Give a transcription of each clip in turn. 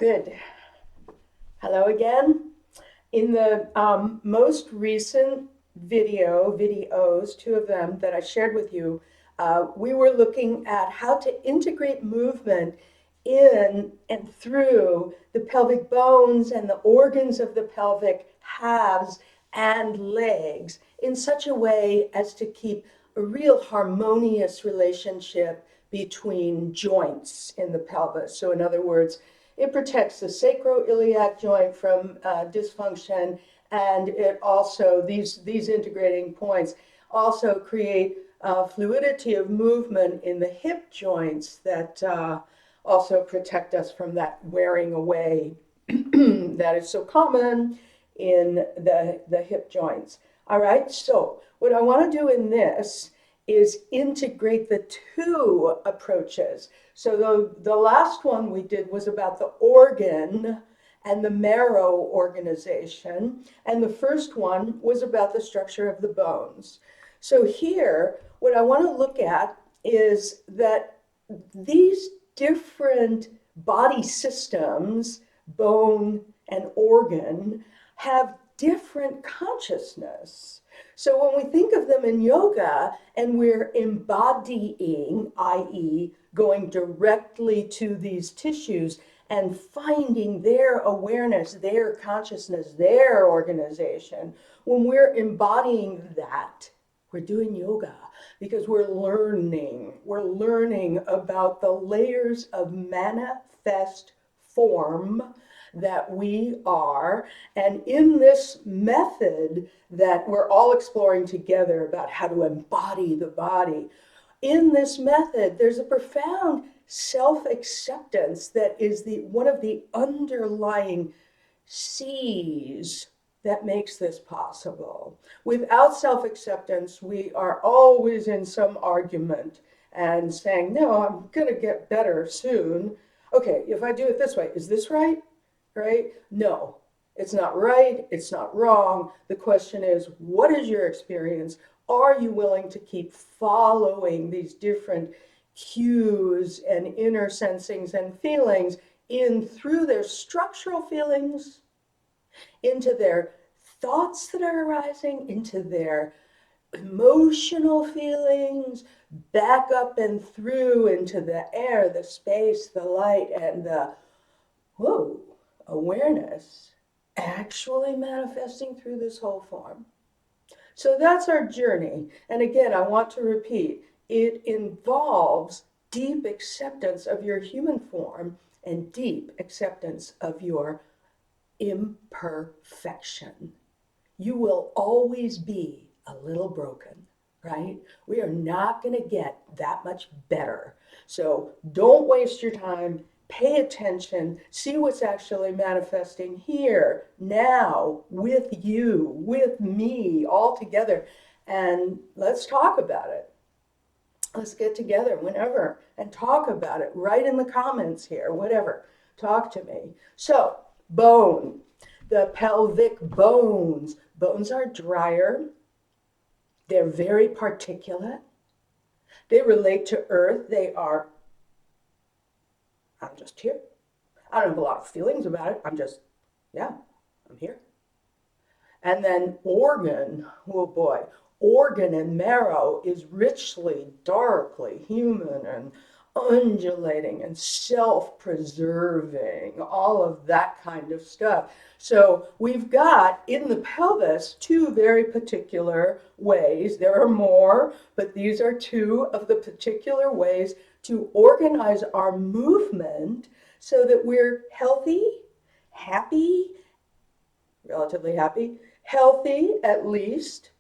Good. Hello again. In the most recent videos, two of them that I shared with you, we were looking at how to integrate movement in and through the pelvic bones and the organs of the pelvic halves and legs in such a way as to keep a real harmonious relationship between joints in the pelvis. So in other words, it protects the sacroiliac joint from dysfunction, and it also, these integrating points also create fluidity of movement in the hip joints that also protect us from that wearing away that is so common in the hip joints. All right, so what I want to do in this is integrate the two approaches. So the last one we did was about the organ and the marrow organization, and the first one was about the structure of the bones. So here, what I want to look at is that these different body systems, bone and organ, have different consciousness. So when we think of them in yoga and we're embodying, i.e., going directly to these tissues and finding their awareness, their consciousness, their organization, when we're embodying that, we're doing yoga because we're learning. We're learning about the layers of manifest form that we are. And in this method that we're all exploring together about how to embody the body, in this method, there's a profound self-acceptance that is one of the underlying C's that makes this possible. Without self-acceptance, we are always in some argument and saying, no, I'm going to get better soon. Okay, if I do it this way, is this right? Right? No, it's not right. It's not wrong. The question is, what is your experience? Are you willing to keep following these different cues and inner sensings and feelings in through their structural feelings, into their thoughts that are arising, into their emotional feelings, back up and through into the air, the space, the light, and the whoa, awareness actually manifesting through this whole form. So that's our journey. And again, I want to repeat, it involves deep acceptance of your human form and deep acceptance of your imperfection. You will always be a little broken, right? We are not going to get that much better. So don't waste your time. Pay attention, see what's actually manifesting here, now, with you, with me, all together, and let's talk about it. Let's get together whenever and talk about it. Write in the comments here, whatever. Talk to me. So, bone, the pelvic bones. Bones are drier. They're very particulate. They relate to earth. I'm just here. I don't have a lot of feelings about it. I'm here. And then organ, oh boy, organ and marrow is richly, darkly human and undulating and self-preserving, all of that kind of stuff. So we've got in the pelvis two very particular ways. There are more, but these are two of the particular ways to organize our movement so that we're healthy, happy, relatively happy, healthy at least,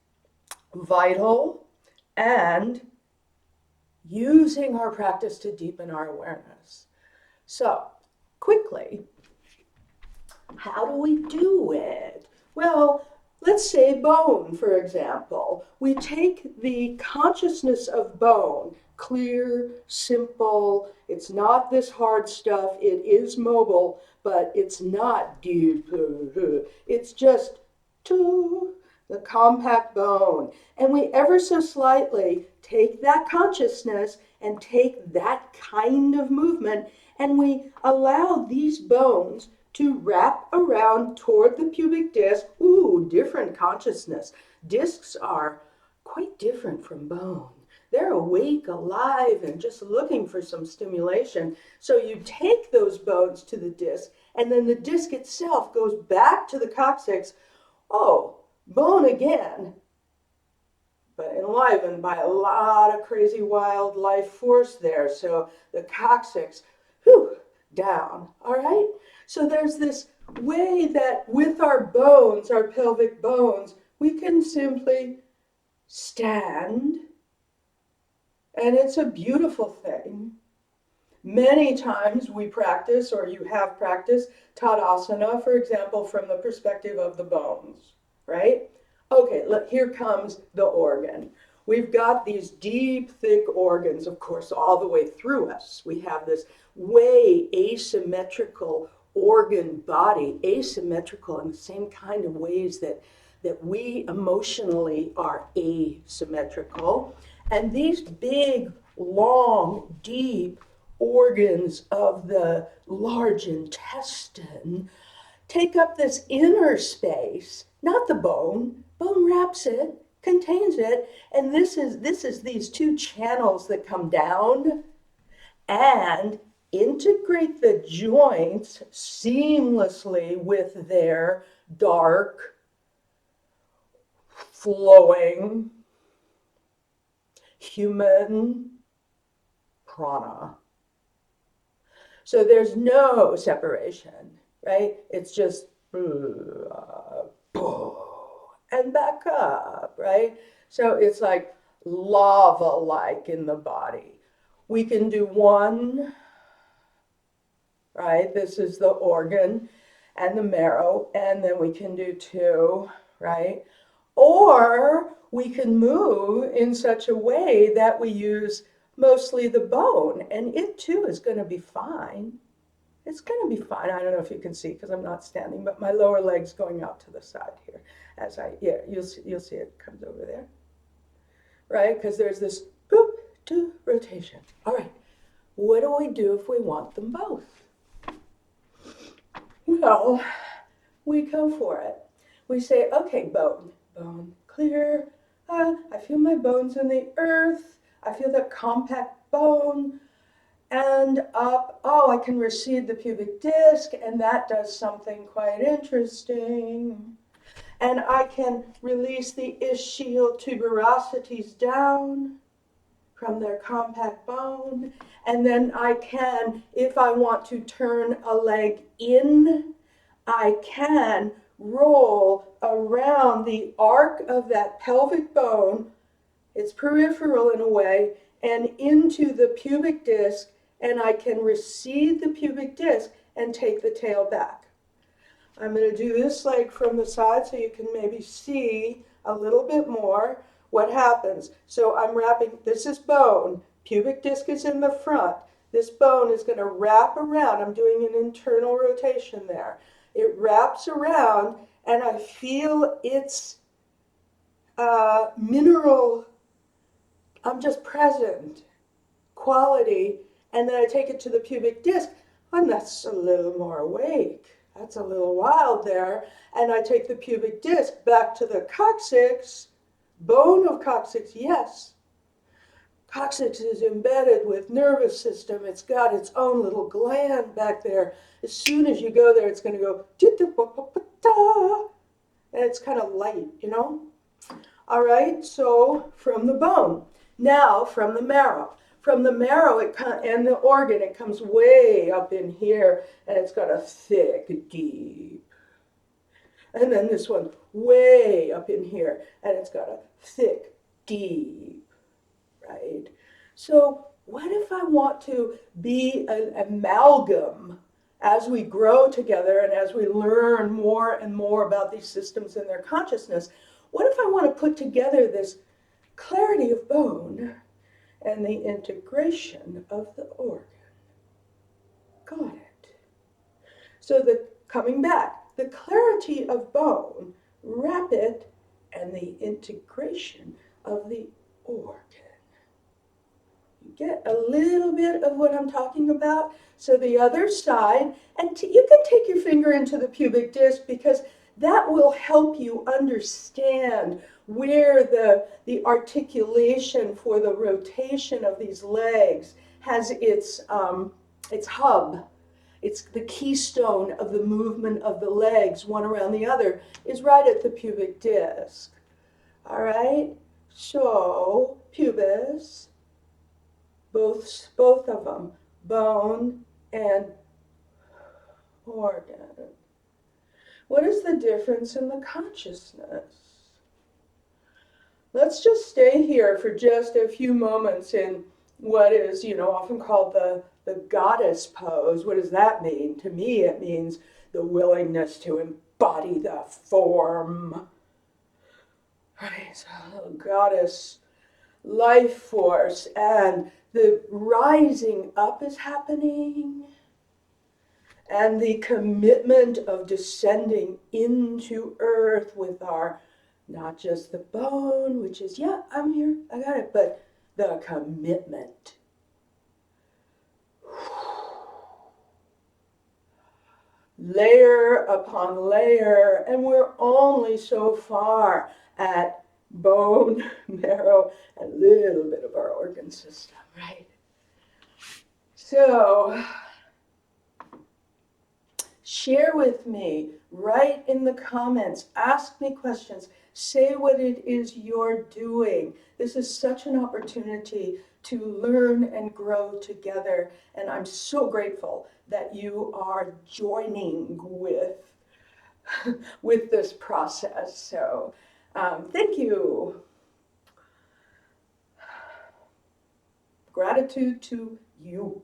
vital, and using our practice to deepen our awareness. So, quickly, how do we do it? Well, let's say bone, for example. We take the consciousness of bone, clear, simple, it's not this hard stuff, it is mobile, but it's not deep, it's just the compact bone, and we ever so slightly take that consciousness and take that kind of movement, and we allow these bones to wrap around toward the pubic disc. Ooh, different consciousness. Discs are quite different from bone. They're awake, alive, and just looking for some stimulation. So you take those bones to the disc, and then the disc itself goes back to the coccyx. Oh, bone again, but enlivened by a lot of crazy wild life force there. So the coccyx, whew, down, all right? So there's this way that with our bones, our pelvic bones, we can simply stand, and it's a beautiful thing. Many times we practice, or you have practiced, Tadasana, for example, from the perspective of the bones, right? Okay, look, here comes the organ. We've got these deep, thick organs, of course, all the way through us. We have this way asymmetrical organ body, asymmetrical in the same kind of ways that we emotionally are asymmetrical. And these big, long, deep organs of the large intestine take up this inner space, not the bone. Bone wraps it, contains it, and this is these two channels that come down and integrate the joints seamlessly with their dark, flowing, human prana. So there's no separation, right? It's just and back up, right? So it's like lava-like in the body. We can do one, right? This is the organ and the marrow, and then we can do two, right? Or we can move in such a way that we use mostly the bone, and it too is going to be fine. It's going to be fine. I don't know if you can see because I'm not standing, but my lower leg's going out to the side here. Yeah, you'll see it comes over there, right? Because there's this boop to rotation. All right, what do we do if we want them both? Well, we go for it. We say, okay, bone, clear. I feel my bones in the earth. I feel that compact bone. And up, oh, I can recede the pubic disc, and that does something quite interesting. And I can release the ischial tuberosities down from their compact bone. And then I can, if I want to turn a leg in, I can roll around the arc of that pelvic bone. It's peripheral in a way, and into the pubic disc, and I can recede the pubic disc and take the tail back. I'm going to do this leg from the side so you can maybe see a little bit more what happens. So I'm wrapping, this is bone, pubic disc is in the front. This bone is going to wrap around. I'm doing an internal rotation there. It wraps around, and I feel its mineral, I'm just present, quality, and then I take it to the pubic disc, and that's a little more awake. That's a little wild there. And I take the pubic disc back to the coccyx, bone of coccyx, yes. Coccyx is embedded with nervous system. It's got its own little gland back there. As soon as you go there, it's going to go, and it's kind of light, you know? All right, so from the bone. Now from the marrow. From the marrow and the organ, it comes way up in here, and it's got a thick, deep. And then this one way up in here, and it's got a thick, deep, right? So what if I want to be an amalgam as we grow together and as we learn more and more about these systems and their consciousness? What if I want to put together this clarity of bone and the integration of the organ? Got it. So coming back, the clarity of bone, wrap it and the integration of the organ. You get a little bit of what I'm talking about? So the other side, and you can take your finger into the pubic disc because that will help you understand where the articulation for the rotation of these legs has its hub. It's the keystone of the movement of the legs, one around the other, is right at the pubic disc. All right? So, pubis, both of them, bone and organ. What is the difference in the consciousness? Let's just stay here for just a few moments in what is, often called the goddess pose. What does that mean? To me, it means the willingness to embody the form. Right, so goddess, life force, and the rising up is happening, and the commitment of descending into earth with our, not just the bone, which is, yeah, I'm here, I got it, but the commitment. Layer upon layer, and we're only so far at bone, marrow, and a little bit of our organ system, right? So, share with me, write in the comments, ask me questions, say what it is you're doing. This is such an opportunity to learn and grow together, and I'm so grateful that you are joining with this process. So thank you. Gratitude to you.